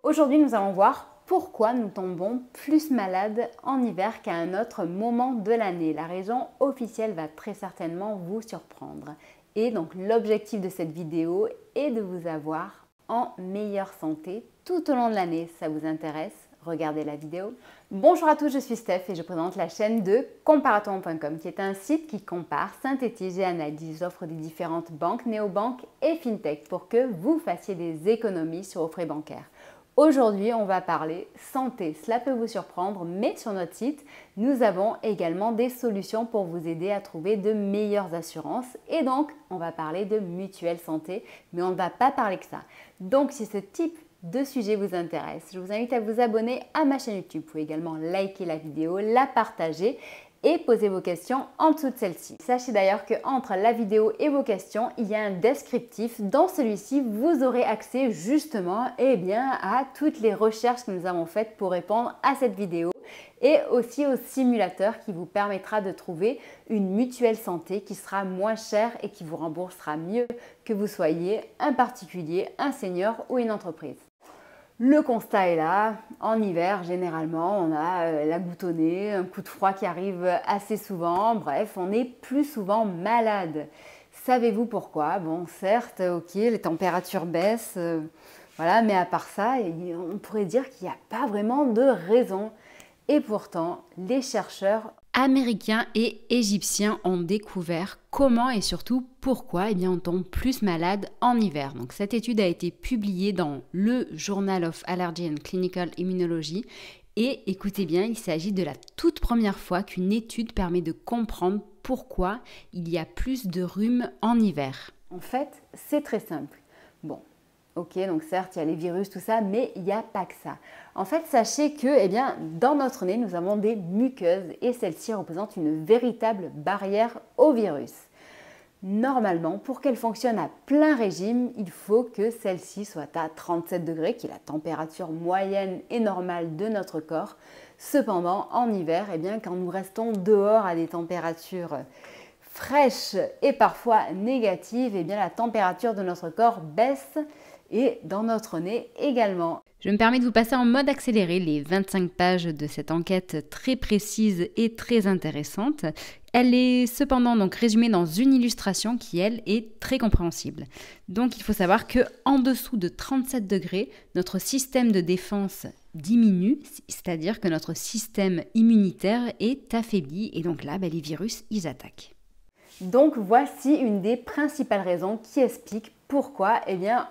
Aujourd'hui, nous allons voir pourquoi nous tombons plus malades en hiver qu'à un autre moment de l'année. La raison officielle va très certainement vous surprendre. Et donc l'objectif de cette vidéo est de vous avoir en meilleure santé tout au long de l'année. Ça vous intéresse? Regardez la vidéo. Bonjour à tous, je suis Steph et je présente la chaîne de comparaton.com qui est un site qui compare, synthétise et analyse les offres des différentes banques, néobanques et fintech pour que vous fassiez des économies sur vos frais bancaires. Aujourd'hui, on va parler santé. Cela peut vous surprendre, mais sur notre site, nous avons également des solutions pour vous aider à trouver de meilleures assurances. Et donc, on va parler de mutuelle santé, mais on ne va pas parler que ça. Donc, si ce type de sujet vous intéresse, je vous invite à vous abonner à ma chaîne YouTube. Vous pouvez également liker la vidéo, la partager et poser vos questions en dessous de celle-ci. Sachez d'ailleurs qu'entre la vidéo et vos questions, il y a un descriptif. Dans celui-ci, vous aurez accès justement à toutes les recherches que nous avons faites pour répondre à cette vidéo et aussi au simulateur qui vous permettra de trouver une mutuelle santé qui sera moins chère et qui vous remboursera mieux que vous soyez un particulier, un senior ou une entreprise. Le constat est là, en hiver généralement on a la goutte au nez, un coup de froid qui arrive assez souvent, bref on est plus souvent malade. Savez-vous pourquoi? Bon certes, ok, les températures baissent, voilà, mais à part ça, on pourrait dire qu'il n'y a pas vraiment de raison. Et pourtant, les chercheurs américains et égyptiens ont découvert comment et surtout pourquoi on tombe plus malade en hiver. Donc, cette étude a été publiée dans le Journal of Allergy and Clinical Immunology et écoutez bien, il s'agit de la toute première fois qu'une étude permet de comprendre pourquoi il y a plus de rhume en hiver. En fait, c'est très simple. Bon. Ok, donc certes, il y a les virus, tout ça, mais il n'y a pas que ça. En fait, sachez que dans notre nez, nous avons des muqueuses et celles-ci représentent une véritable barrière au virus. Normalement, pour qu'elle fonctionne à plein régime, il faut que celle-ci soit à 37 degrés, qui est la température moyenne et normale de notre corps. Cependant, en hiver, quand nous restons dehors à des températures fraîches et parfois négatives, la température de notre corps baisse et dans notre nez également. Je me permets de vous passer en mode accéléré les 25 pages de cette enquête très précise et très intéressante. Elle est cependant donc résumée dans une illustration qui, elle, est très compréhensible. Donc il faut savoir qu'en dessous de 37 degrés, notre système de défense diminue, c'est-à-dire que notre système immunitaire est affaibli et donc là, les virus, ils attaquent. Donc voici une des principales raisons qui explique pourquoi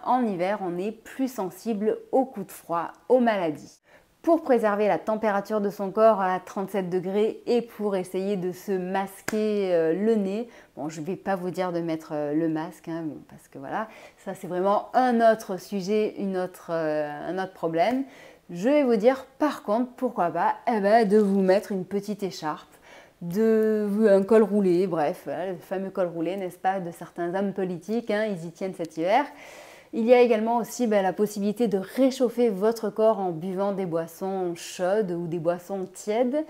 en hiver on est plus sensible aux coups de froid, aux maladies. Pour préserver la température de son corps à 37 degrés et pour essayer de se masquer le nez, bon je ne vais pas vous dire de mettre le masque parce que voilà, ça c'est vraiment un autre sujet, un autre problème. Je vais vous dire par contre pourquoi pas de vous mettre une petite écharpe, un col roulé, bref, le fameux col roulé, n'est-ce pas, de certains hommes politiques, ils y tiennent cet hiver. Il y a également aussi la possibilité de réchauffer votre corps en buvant des boissons chaudes ou des boissons tièdes.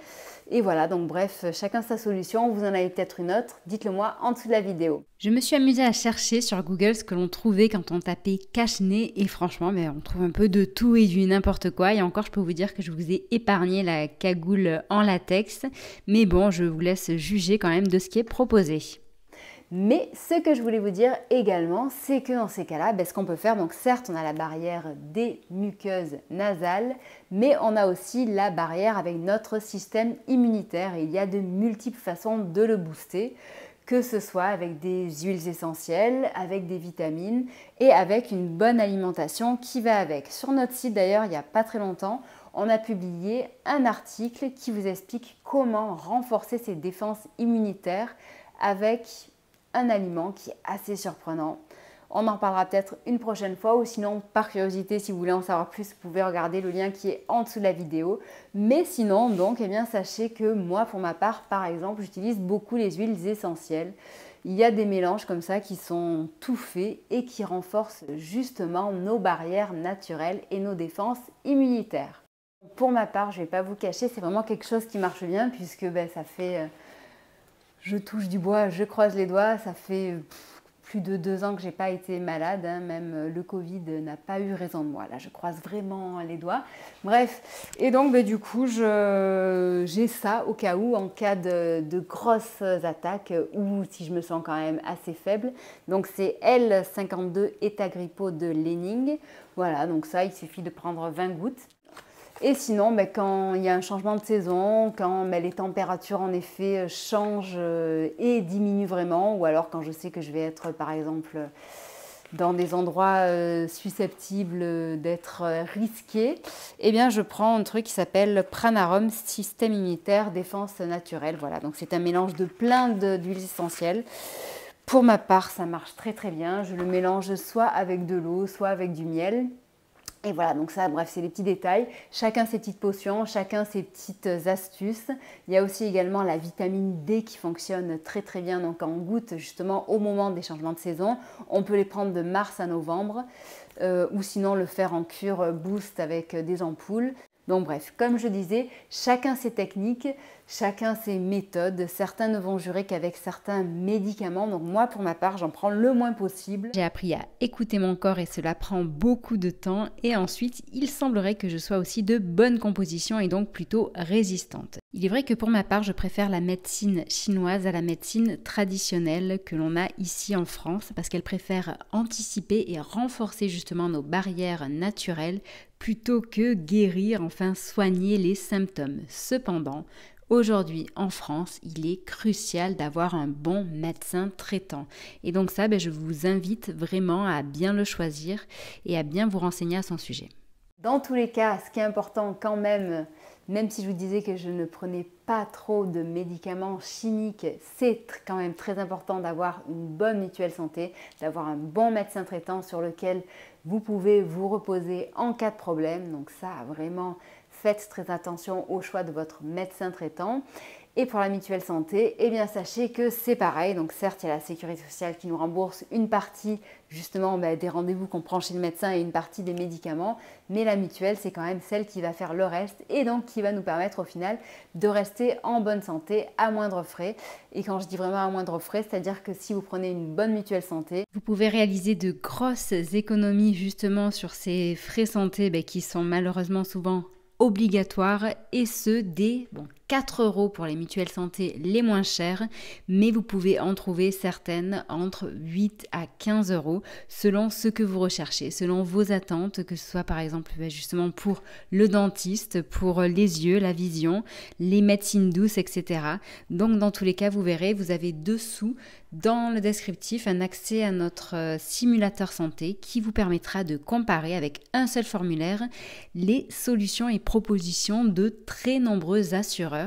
Et voilà, donc bref, chacun sa solution, vous en avez peut-être une autre, dites-le moi en dessous de la vidéo. Je me suis amusée à chercher sur Google ce que l'on trouvait quand on tapait cache-nez et franchement, on trouve un peu de tout et du n'importe quoi. Et encore, je peux vous dire que je vous ai épargné la cagoule en latex. Mais bon, je vous laisse juger quand même de ce qui est proposé. Mais ce que je voulais vous dire également, c'est que dans ces cas-là, ce qu'on peut faire, donc certes on a la barrière des muqueuses nasales, mais on a aussi la barrière avec notre système immunitaire et il y a de multiples façons de le booster, que ce soit avec des huiles essentielles, avec des vitamines et avec une bonne alimentation qui va avec. Sur notre site d'ailleurs, il n'y a pas très longtemps, on a publié un article qui vous explique comment renforcer ses défenses immunitaires avec un aliment qui est assez surprenant. On en parlera peut-être une prochaine fois ou sinon par curiosité si vous voulez en savoir plus vous pouvez regarder le lien qui est en dessous de la vidéo. Mais sinon donc sachez que moi pour ma part par exemple j'utilise beaucoup les huiles essentielles. Il y a des mélanges comme ça qui sont tout faits et qui renforcent justement nos barrières naturelles et nos défenses immunitaires. Pour ma part je ne vais pas vous cacher, c'est vraiment quelque chose qui marche bien puisque ça fait... Je touche du bois, je croise les doigts, ça fait plus de 2 ans que j'ai pas été malade, hein, même le Covid n'a pas eu raison de moi. Là, je croise vraiment les doigts. Bref, et donc du coup, j'ai ça au cas où, en cas de grosses attaques ou si je me sens quand même assez faible. Donc c'est L52 Etagrippo de Lening. Voilà, donc ça, il suffit de prendre 20 gouttes. Et sinon, quand il y a un changement de saison, quand les températures en effet changent et diminuent vraiment, ou alors quand je sais que je vais être par exemple dans des endroits susceptibles d'être risqués, eh bien je prends un truc qui s'appelle Pranarum Système Immunitaire Défense Naturelle. Voilà, donc c'est un mélange de plein d'huiles essentielles. Pour ma part, ça marche très très bien. Je le mélange soit avec de l'eau, soit avec du miel. Et voilà, donc ça, bref, c'est les petits détails. Chacun ses petites potions, chacun ses petites astuces. Il y a aussi également la vitamine D qui fonctionne très très bien, donc en gouttes justement au moment des changements de saison. On peut les prendre de mars à novembre ou sinon le faire en cure boost avec des ampoules. Donc bref, comme je disais, chacun ses techniques, chacun ses méthodes. Certains ne vont jurer qu'avec certains médicaments. Donc moi, pour ma part, j'en prends le moins possible. J'ai appris à écouter mon corps et cela prend beaucoup de temps. Et ensuite, il semblerait que je sois aussi de bonne composition et donc plutôt résistante. Il est vrai que pour ma part, je préfère la médecine chinoise à la médecine traditionnelle que l'on a ici en France parce qu'elle préfère anticiper et renforcer justement nos barrières naturelles plutôt que guérir, enfin soigner les symptômes. Cependant, aujourd'hui en France, il est crucial d'avoir un bon médecin traitant. Et donc ça, je vous invite vraiment à bien le choisir et à bien vous renseigner à son sujet. Dans tous les cas, ce qui est important quand même si je vous disais que je ne prenais pas trop de médicaments chimiques, c'est quand même très important d'avoir une bonne mutuelle santé, d'avoir un bon médecin traitant sur lequel vous pouvez vous reposer en cas de problème. Donc ça, vraiment, faites très attention au choix de votre médecin traitant. Et pour la mutuelle santé, eh bien sachez que c'est pareil. Donc certes, il y a la sécurité sociale qui nous rembourse une partie justement des rendez-vous qu'on prend chez le médecin et une partie des médicaments. Mais la mutuelle, c'est quand même celle qui va faire le reste et donc qui va nous permettre au final de rester en bonne santé à moindre frais. Et quand je dis vraiment à moindre frais, c'est-à-dire que si vous prenez une bonne mutuelle santé, vous pouvez réaliser de grosses économies justement sur ces frais santé qui sont malheureusement souvent obligatoires et ce dès 4 € pour les mutuelles santé les moins chères, mais vous pouvez en trouver certaines entre 8 à 15 € selon ce que vous recherchez, selon vos attentes, que ce soit par exemple justement pour le dentiste, pour les yeux, la vision, les médecines douces, etc. Donc dans tous les cas, vous verrez, vous avez dessous dans le descriptif un accès à notre simulateur santé qui vous permettra de comparer avec un seul formulaire les solutions et propositions de très nombreux assureurs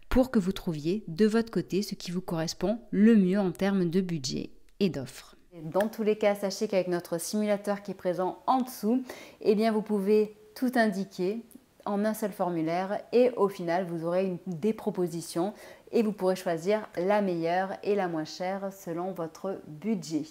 pour que vous trouviez de votre côté ce qui vous correspond le mieux en termes de budget et d'offres. Dans tous les cas, sachez qu'avec notre simulateur qui est présent en dessous, eh bien vous pouvez tout indiquer en un seul formulaire et au final vous aurez des propositions et vous pourrez choisir la meilleure et la moins chère selon votre budget.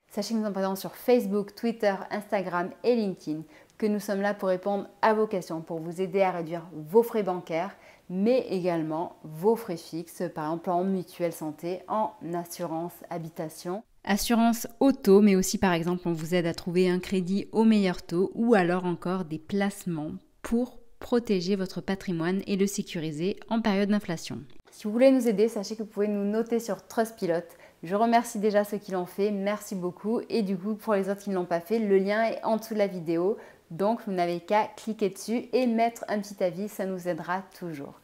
Sachez que nous sommes présents sur Facebook, Twitter, Instagram et LinkedIn, que nous sommes là pour répondre à vos questions, pour vous aider à réduire vos frais bancaires, mais également vos frais fixes, par exemple en mutuelle santé, en assurance habitation. Assurance auto, mais aussi par exemple on vous aide à trouver un crédit au meilleur taux ou alors encore des placements pour protéger votre patrimoine et le sécuriser en période d'inflation. Si vous voulez nous aider, sachez que vous pouvez nous noter sur Trustpilot. Je remercie déjà ceux qui l'ont fait, merci beaucoup. Et du coup, pour les autres qui ne l'ont pas fait, le lien est en dessous de la vidéo. Donc, vous n'avez qu'à cliquer dessus et mettre un petit avis, ça nous aidera toujours.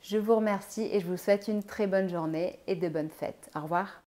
Je vous remercie et je vous souhaite une très bonne journée et de bonnes fêtes. Au revoir.